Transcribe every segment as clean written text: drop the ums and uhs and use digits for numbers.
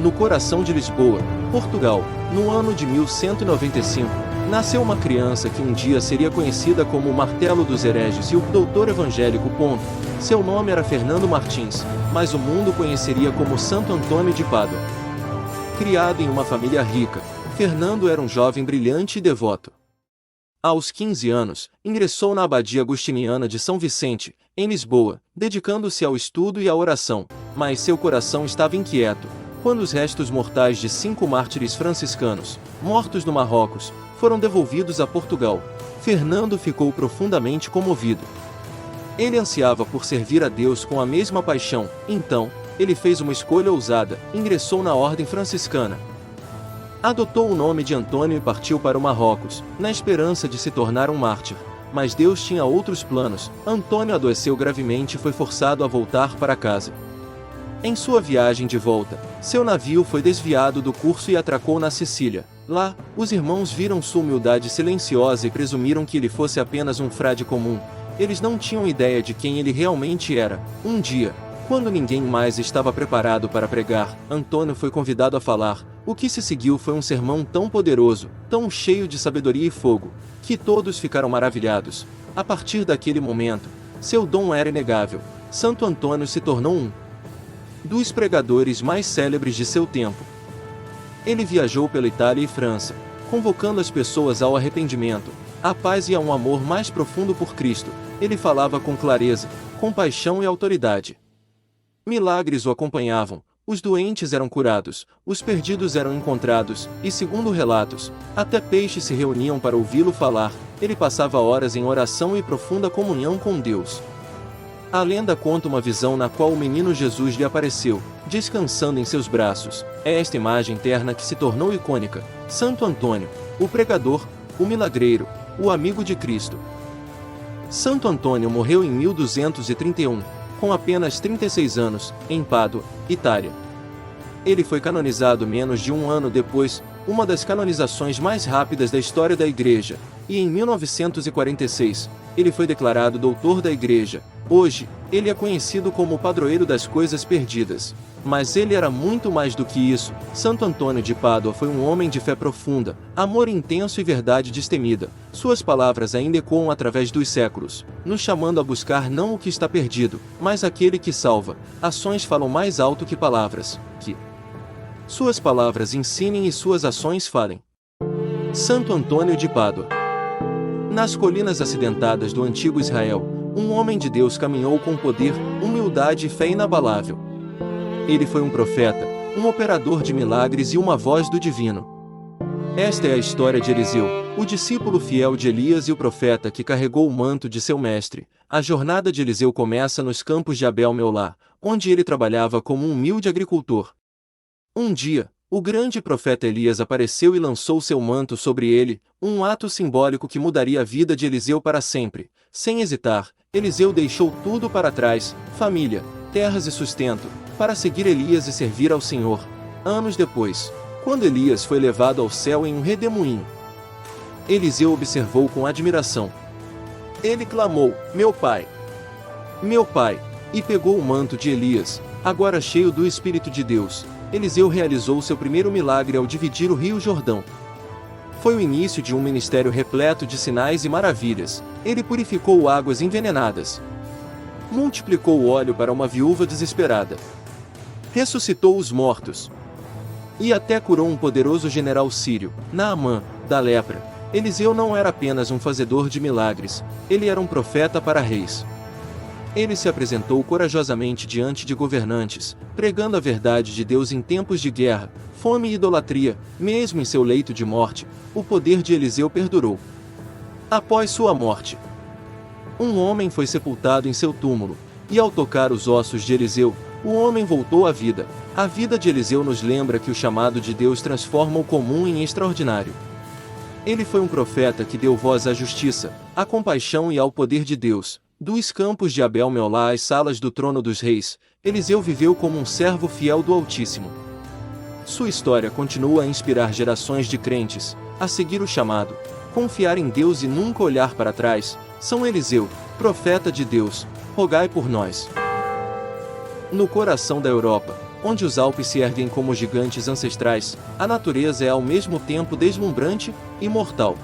no coração de Lisboa, Portugal, no ano de 1195, nasceu uma criança que um dia seria conhecida como o Martelo dos Hereges e o doutor evangélico. Seu nome era Fernando Martins, mas o mundo conheceria como Santo Antônio de Pádua. Criado em uma família rica, Fernando era um jovem brilhante e devoto. Aos 15 anos, ingressou na abadia agostiniana de São Vicente, em Lisboa, dedicando-se ao estudo e à oração, mas seu coração estava inquieto, quando os restos mortais de 5 mártires franciscanos, mortos no Marrocos, foram devolvidos a Portugal. Fernando ficou profundamente comovido. Ele ansiava por servir a Deus com a mesma paixão, então, ele fez uma escolha ousada, ingressou na ordem franciscana. Adotou o nome de Antônio e partiu para o Marrocos, na esperança de se tornar um mártir. Mas Deus tinha outros planos. Antônio adoeceu gravemente e foi forçado a voltar para casa. Em sua viagem de volta, seu navio foi desviado do curso e atracou na Sicília. Lá, os irmãos viram sua humildade silenciosa e presumiram que ele fosse apenas um frade comum. Eles não tinham ideia de quem ele realmente era. Um dia, quando ninguém mais estava preparado para pregar, Antônio foi convidado a falar. O que se seguiu foi um sermão tão poderoso, tão cheio de sabedoria e fogo, que todos ficaram maravilhados. A partir daquele momento, seu dom era inegável. Santo Antônio se tornou um dos pregadores mais célebres de seu tempo. Ele viajou pela Itália e França, convocando as pessoas ao arrependimento, à paz e a um amor mais profundo por Cristo. Ele falava com clareza, compaixão e autoridade. Milagres o acompanhavam. Os doentes eram curados, os perdidos eram encontrados, e segundo relatos, até peixes se reuniam para ouvi-lo falar. Ele passava horas em oração e profunda comunhão com Deus. A lenda conta uma visão na qual o menino Jesus lhe apareceu, descansando em seus braços. É esta imagem terna que se tornou icônica. Santo Antônio, o pregador, o milagreiro, o amigo de Cristo. Santo Antônio morreu em 1231. Com apenas 36 anos, em Pádua, Itália. Ele foi canonizado menos de um ano depois, uma das canonizações mais rápidas da história da Igreja, e em 1946, ele foi declarado doutor da Igreja. Hoje, ele é conhecido como o padroeiro das coisas perdidas. Mas ele era muito mais do que isso. Santo Antônio de Pádua foi um homem de fé profunda, amor intenso e verdade destemida. Suas palavras ainda ecoam através dos séculos, nos chamando a buscar não o que está perdido, mas aquele que salva. Ações falam mais alto que palavras. Que suas palavras ensinem e suas ações falem. Santo Antônio de Pádua. Nas colinas acidentadas do antigo Israel, um homem de Deus caminhou com poder, humildade e fé inabalável. Ele foi um profeta, um operador de milagres e uma voz do divino. Esta é a história de Eliseu, o discípulo fiel de Elias e o profeta que carregou o manto de seu mestre. A jornada de Eliseu começa nos campos de Abel-Meolá, onde ele trabalhava como um humilde agricultor. Um dia, o grande profeta Elias apareceu e lançou seu manto sobre ele, um ato simbólico que mudaria a vida de Eliseu para sempre. Sem hesitar, Eliseu deixou tudo para trás, família, terras e sustento, para seguir Elias e servir ao Senhor. Anos depois, quando Elias foi levado ao céu em um redemoinho, Eliseu observou com admiração. Ele clamou, meu pai, e pegou o manto de Elias, agora cheio do Espírito de Deus. Eliseu realizou seu primeiro milagre ao dividir o rio Jordão. Foi o início de um ministério repleto de sinais e maravilhas. Ele purificou águas envenenadas, multiplicou o óleo para uma viúva desesperada, ressuscitou os mortos e até curou um poderoso general sírio, Naamã, da lepra. Eliseu não era apenas um fazedor de milagres, ele era um profeta para reis. Ele se apresentou corajosamente diante de governantes, pregando a verdade de Deus em tempos de guerra, fome e idolatria. Mesmo em seu leito de morte, o poder de Eliseu perdurou. Após sua morte, um homem foi sepultado em seu túmulo, e ao tocar os ossos de Eliseu, o homem voltou à vida. A vida de Eliseu nos lembra que o chamado de Deus transforma o comum em extraordinário. Ele foi um profeta que deu voz à justiça, à compaixão e ao poder de Deus. Dos campos de Abel-Meolá às salas do trono dos reis, Eliseu viveu como um servo fiel do Altíssimo. Sua história continua a inspirar gerações de crentes, a seguir o chamado, confiar em Deus e nunca olhar para trás. São Eliseu, profeta de Deus, rogai por nós. No coração da Europa, onde os Alpes se erguem como gigantes ancestrais, a natureza é ao mesmo tempo deslumbrante e mortal.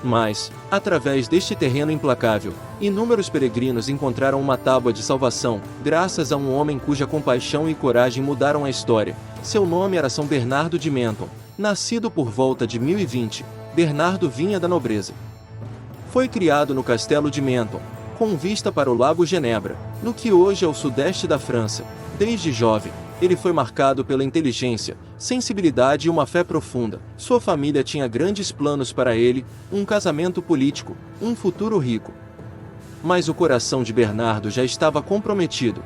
Mas, através deste terreno implacável, inúmeros peregrinos encontraram uma tábua de salvação, graças a um homem cuja compaixão e coragem mudaram a história. Seu nome era São Bernardo de Menthon. Nascido por volta de 1020, Bernardo vinha da nobreza. Foi criado no castelo de Menthon, com vista para o lago Genebra, no que hoje é o sudeste da França. Desde jovem, ele foi marcado pela inteligência, sensibilidade e uma fé profunda. Sua família tinha grandes planos para ele, um casamento político, um futuro rico. Mas o coração de Bernardo já estava comprometido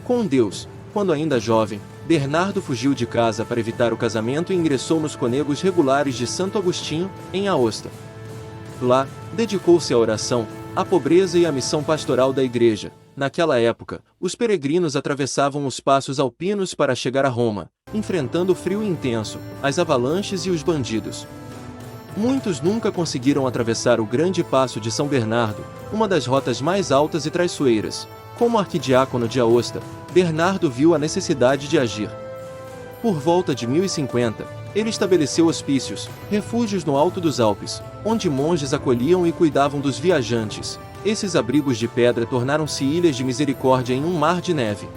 com Deus. Quando ainda jovem, Bernardo fugiu de casa para evitar o casamento e ingressou nos conegos regulares de Santo Agostinho, em Aosta. Lá, dedicou-se à oração, à pobreza e à missão pastoral da igreja. Naquela época, os peregrinos atravessavam os passos alpinos para chegar a Roma, enfrentando o frio intenso, as avalanches e os bandidos. Muitos nunca conseguiram atravessar o grande passo de São Bernardo, uma das rotas mais altas e traiçoeiras. Como arquidiácono de Aosta, Bernardo viu a necessidade de agir. Por volta de 1050, ele estabeleceu hospícios, refúgios no alto dos Alpes, onde monges acolhiam e cuidavam dos viajantes. Esses abrigos de pedra tornaram-se ilhas de misericórdia em um mar de neve.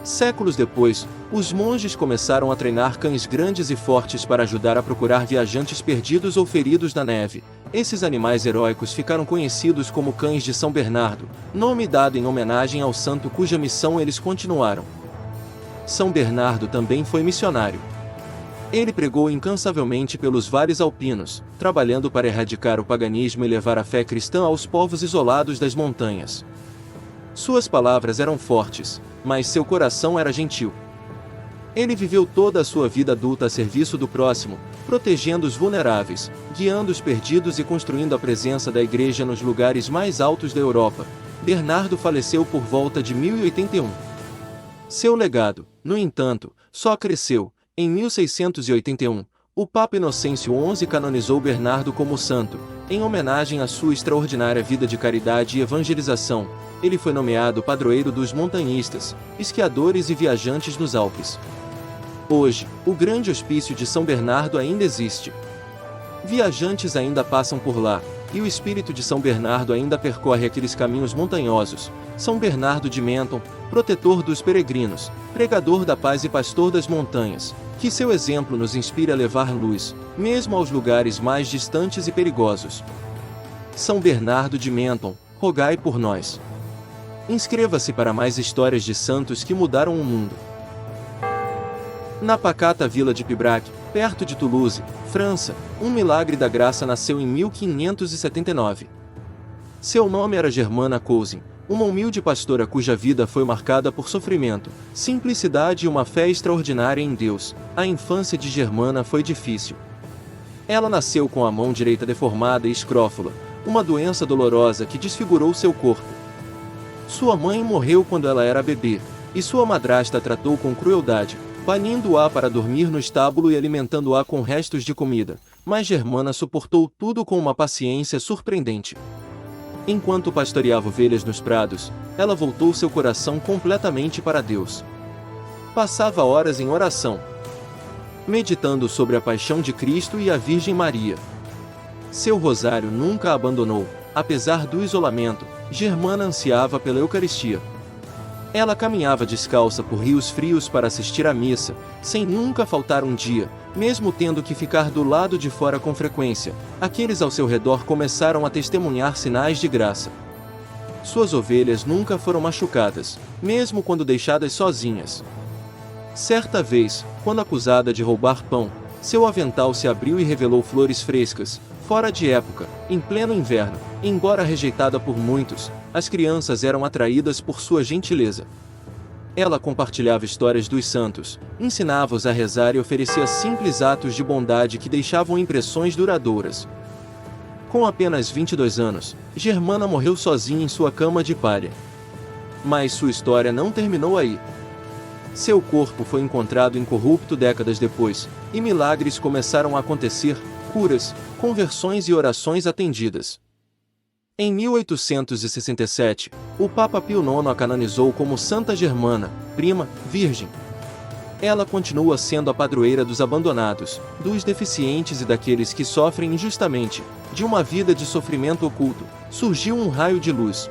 Séculos depois, os monges começaram a treinar cães grandes e fortes para ajudar a procurar viajantes perdidos ou feridos na neve. Esses animais heróicos ficaram conhecidos como cães de São Bernardo, nome dado em homenagem ao santo cuja missão eles continuaram. São Bernardo também foi missionário. Ele pregou incansavelmente pelos vales alpinos, trabalhando para erradicar o paganismo e levar a fé cristã aos povos isolados das montanhas. Suas palavras eram fortes, mas seu coração era gentil. Ele viveu toda a sua vida adulta a serviço do próximo, protegendo os vulneráveis, guiando os perdidos e construindo a presença da igreja nos lugares mais altos da Europa. Bernardo faleceu por volta de 1081. Seu legado, no entanto, só cresceu. Em 1681, o Papa Inocêncio XI canonizou Bernardo como santo, em homenagem à sua extraordinária vida de caridade e evangelização. Ele foi nomeado padroeiro dos montanhistas, esquiadores e viajantes nos Alpes. Hoje, o grande hospício de São Bernardo ainda existe. Viajantes ainda passam por lá, e o espírito de São Bernardo ainda percorre aqueles caminhos montanhosos. São Bernardo de Menthon, protetor dos peregrinos, pregador da paz e pastor das montanhas, que seu exemplo nos inspire a levar luz, mesmo aos lugares mais distantes e perigosos. São Bernardo de Menthon, rogai por nós. Inscreva-se para mais histórias de santos que mudaram o mundo. Na pacata vila de Pibrac, perto de Toulouse, França, um milagre da graça nasceu em 1579. Seu nome era Germana Cousin, uma humilde pastora cuja vida foi marcada por sofrimento, simplicidade e uma fé extraordinária em Deus. A infância de Germana foi difícil. Ela nasceu com a mão direita deformada e escrófula, uma doença dolorosa que desfigurou seu corpo. Sua mãe morreu quando ela era bebê, e sua madrasta a tratou com crueldade, banindo-a para dormir no estábulo e alimentando-a com restos de comida, mas Germana suportou tudo com uma paciência surpreendente. Enquanto pastoreava ovelhas nos prados, ela voltou seu coração completamente para Deus. Passava horas em oração, meditando sobre a paixão de Cristo e a Virgem Maria. Seu rosário nunca a abandonou, apesar do isolamento. Germana ansiava pela Eucaristia. Ela caminhava descalça por rios frios para assistir à missa, sem nunca faltar um dia, mesmo tendo que ficar do lado de fora com frequência. Aqueles ao seu redor começaram a testemunhar sinais de graça. Suas ovelhas nunca foram machucadas, mesmo quando deixadas sozinhas. Certa vez, quando acusada de roubar pão, seu avental se abriu e revelou flores frescas, fora de época, em pleno inverno. Embora rejeitada por muitos, as crianças eram atraídas por sua gentileza. Ela compartilhava histórias dos santos, ensinava-os a rezar e oferecia simples atos de bondade que deixavam impressões duradouras. Com apenas 22 anos, Germana morreu sozinha em sua cama de palha. Mas sua história não terminou aí. Seu corpo foi encontrado incorrupto décadas depois, e milagres começaram a acontecer, curas, conversões e orações atendidas. Em 1867, o Papa Pio IX a canonizou como Santa Germana, prima, virgem. Ela continua sendo a padroeira dos abandonados, dos deficientes e daqueles que sofrem injustamente. De uma vida de sofrimento oculto, surgiu um raio de luz.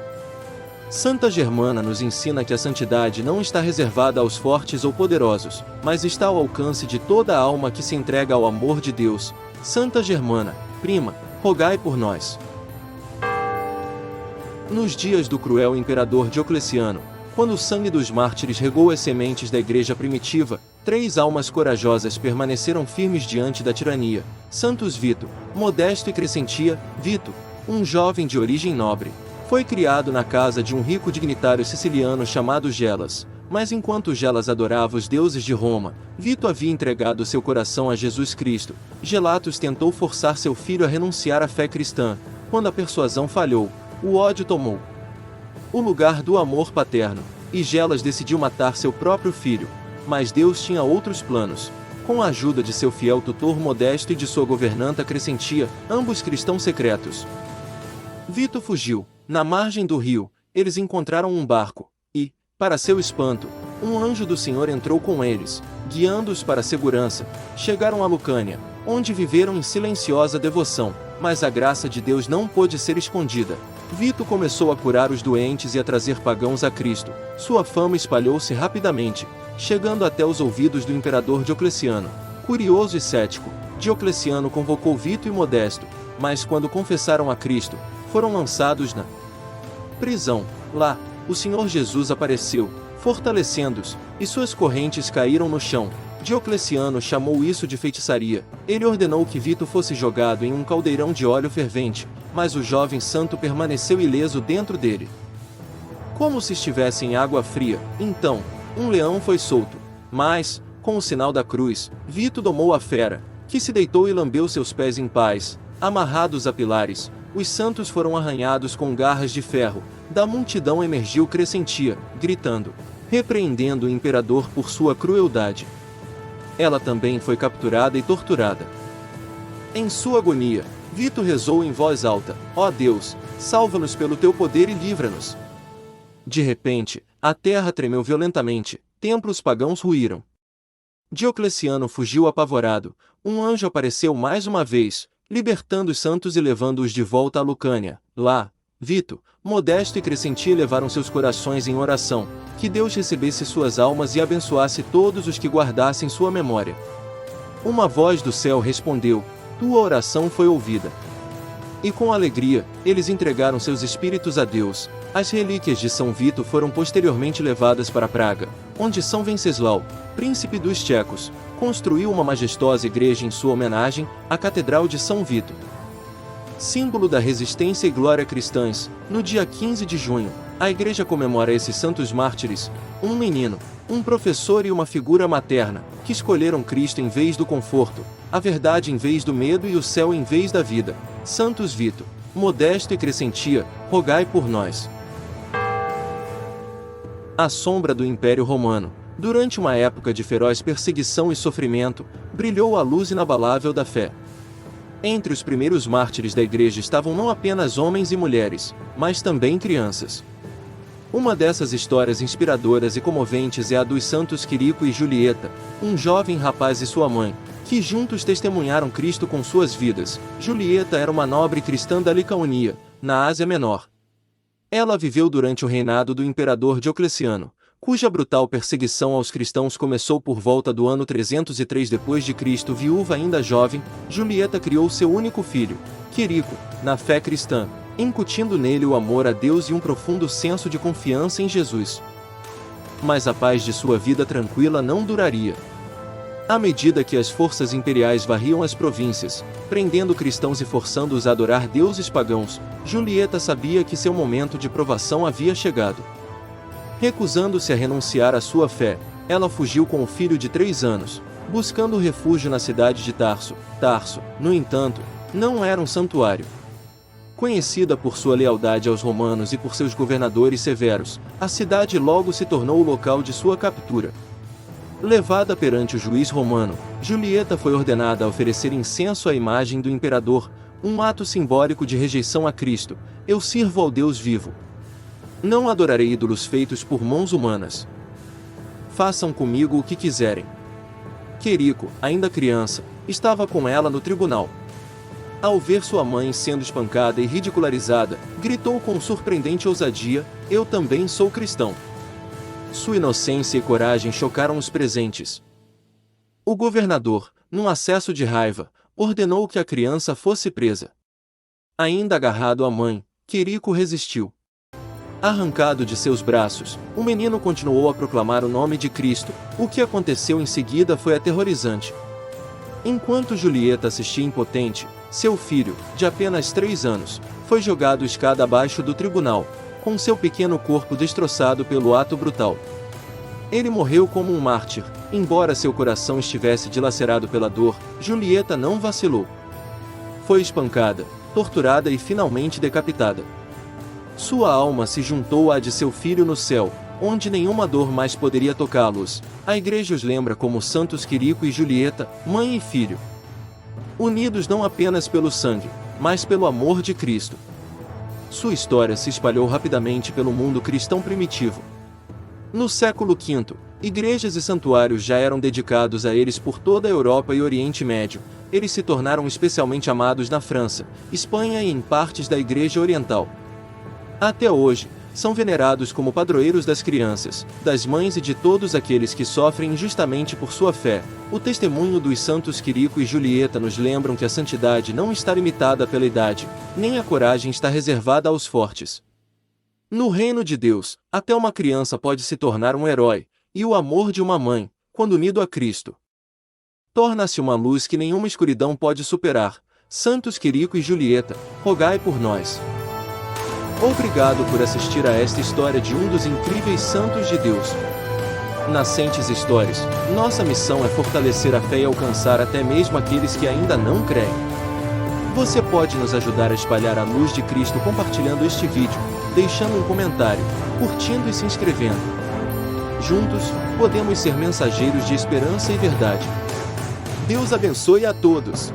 Santa Germana nos ensina que a santidade não está reservada aos fortes ou poderosos, mas está ao alcance de toda a alma que se entrega ao amor de Deus. Santa Germana, prima, rogai por nós. Nos dias do cruel imperador Diocleciano, quando o sangue dos mártires regou as sementes da igreja primitiva, 3 almas corajosas permaneceram firmes diante da tirania: Santos Vito, Modesto e Crescentia. Vito, um jovem de origem nobre, foi criado na casa de um rico dignitário siciliano chamado Gelas. Mas enquanto Gelas adorava os deuses de Roma, Vito havia entregado seu coração a Jesus Cristo. Gelatus tentou forçar seu filho a renunciar à fé cristã. Quando a persuasão falhou, o ódio tomou o lugar do amor paterno, e Gelas decidiu matar seu próprio filho. Mas Deus tinha outros planos. Com a ajuda de seu fiel tutor Modesto e de sua governanta Crescentia, ambos cristãos secretos, Vito fugiu. Na margem do rio, eles encontraram um barco, e, para seu espanto, um anjo do Senhor entrou com eles, guiando-os para a segurança. Chegaram a Lucânia, onde viveram em silenciosa devoção, mas a graça de Deus não pôde ser escondida. Vito começou a curar os doentes e a trazer pagãos a Cristo. Sua fama espalhou-se rapidamente, chegando até os ouvidos do imperador Diocleciano. Curioso e cético, Diocleciano convocou Vito e Modesto, mas quando confessaram a Cristo, foram lançados na prisão. Lá, o Senhor Jesus apareceu, fortalecendo-os, e suas correntes caíram no chão. Diocleciano chamou isso de feitiçaria. Ele ordenou que Vito fosse jogado em um caldeirão de óleo fervente, mas o jovem santo permaneceu ileso dentro dele, como se estivesse em água fria. Então, um leão foi solto, mas, com o sinal da cruz, Vito domou a fera, que se deitou e lambeu seus pés em paz. Amarrados a pilares, os santos foram arranhados com garras de ferro. Da multidão emergiu Crescentia, gritando, repreendendo o imperador por sua crueldade. Ela também foi capturada e torturada. Em sua agonia, Vito rezou em voz alta: ó Deus, salva-nos pelo teu poder e livra-nos. De repente, a terra tremeu violentamente, templos pagãos ruíram. Diocleciano fugiu apavorado. Um anjo apareceu mais uma vez, libertando os santos e levando-os de volta a Lucânia. Lá, Vito, Modesto e Crescentia levaram seus corações em oração, que Deus recebesse suas almas e abençoasse todos os que guardassem sua memória. Uma voz do céu respondeu: tua oração foi ouvida. E com alegria, eles entregaram seus espíritos a Deus. As relíquias de São Vito foram posteriormente levadas para Praga, onde São Venceslau, príncipe dos tchecos, construiu uma majestosa igreja em sua homenagem, a Catedral de São Vito. Símbolo da resistência e glória cristãs, no dia 15 de junho, a igreja comemora esses santos mártires: um menino, um professor e uma figura materna, que escolheram Cristo em vez do conforto, a verdade em vez do medo e o céu em vez da vida. Santos Vito, Modesto e Crescentia, rogai por nós. À sombra do Império Romano, durante uma época de feroz perseguição e sofrimento, brilhou a luz inabalável da fé. Entre os primeiros mártires da igreja estavam não apenas homens e mulheres, mas também crianças. Uma dessas histórias inspiradoras e comoventes é a dos santos Quirico e Julieta, um jovem rapaz e sua mãe, que juntos testemunharam Cristo com suas vidas. Julieta era uma nobre cristã da Licaonia, na Ásia Menor. Ela viveu durante o reinado do imperador Diocleciano, cuja brutal perseguição aos cristãos começou por volta do ano 303 d.C. Viúva ainda jovem, Julieta criou seu único filho, Quirico, na fé cristã, incutindo nele o amor a Deus e um profundo senso de confiança em Jesus. Mas a paz de sua vida tranquila não duraria. À medida que as forças imperiais varriam as províncias, prendendo cristãos e forçando-os a adorar deuses pagãos, Julieta sabia que seu momento de provação havia chegado. Recusando-se a renunciar à sua fé, ela fugiu com o filho de 3 anos, buscando refúgio na cidade de Tarso. Tarso, no entanto, não era um santuário. Conhecida por sua lealdade aos romanos e por seus governadores severos, a cidade logo se tornou o local de sua captura. Levada perante o juiz romano, Julieta foi ordenada a oferecer incenso à imagem do imperador, um ato simbólico de rejeição a Cristo. Eu sirvo ao Deus vivo. Não adorarei ídolos feitos por mãos humanas. façam comigo o que quiserem. Quirico, ainda criança, estava com ela no tribunal. Ao ver sua mãe sendo espancada e ridicularizada, gritou com surpreendente ousadia: "Eu também sou cristão." Sua inocência e coragem chocaram os presentes. O governador, num acesso de raiva, ordenou que a criança fosse presa. Ainda agarrado à mãe, Quirico resistiu. Arrancado de seus braços, o menino continuou a proclamar o nome de Cristo. O que aconteceu em seguida foi aterrorizante. Enquanto Julieta assistia impotente, seu filho, de apenas 3 anos, foi jogado escada abaixo do tribunal, com seu pequeno corpo destroçado pelo ato brutal. Ele morreu como um mártir. Embora seu coração estivesse dilacerado pela dor, Julieta não vacilou. Foi espancada, torturada e finalmente decapitada. Sua alma se juntou à de seu filho no céu, onde nenhuma dor mais poderia tocá-los. A igreja os lembra como santos Quirico e Julieta, mãe e filho. Unidos não apenas pelo sangue, mas pelo amor de Cristo. Sua história se espalhou rapidamente pelo mundo cristão primitivo. No século V, igrejas e santuários já eram dedicados a eles por toda a Europa e Oriente Médio. Eles se tornaram especialmente amados na França, Espanha e em partes da Igreja Oriental. Até hoje, são venerados como padroeiros das crianças, das mães e de todos aqueles que sofrem injustamente por sua fé. O testemunho dos santos Quirico e Julieta nos lembram que a santidade não está limitada pela idade, nem a coragem está reservada aos fortes. No reino de Deus, até uma criança pode se tornar um herói, e o amor de uma mãe, quando unido a Cristo, torna-se uma luz que nenhuma escuridão pode superar. Santos Quirico e Julieta, rogai por nós. Obrigado por assistir a esta história de um dos incríveis santos de Deus. Nascentes Stories, nossa missão é fortalecer a fé e alcançar até mesmo aqueles que ainda não creem. Você pode nos ajudar a espalhar a luz de Cristo compartilhando este vídeo, deixando um comentário, curtindo e se inscrevendo. Juntos, podemos ser mensageiros de esperança e verdade. Deus abençoe a todos!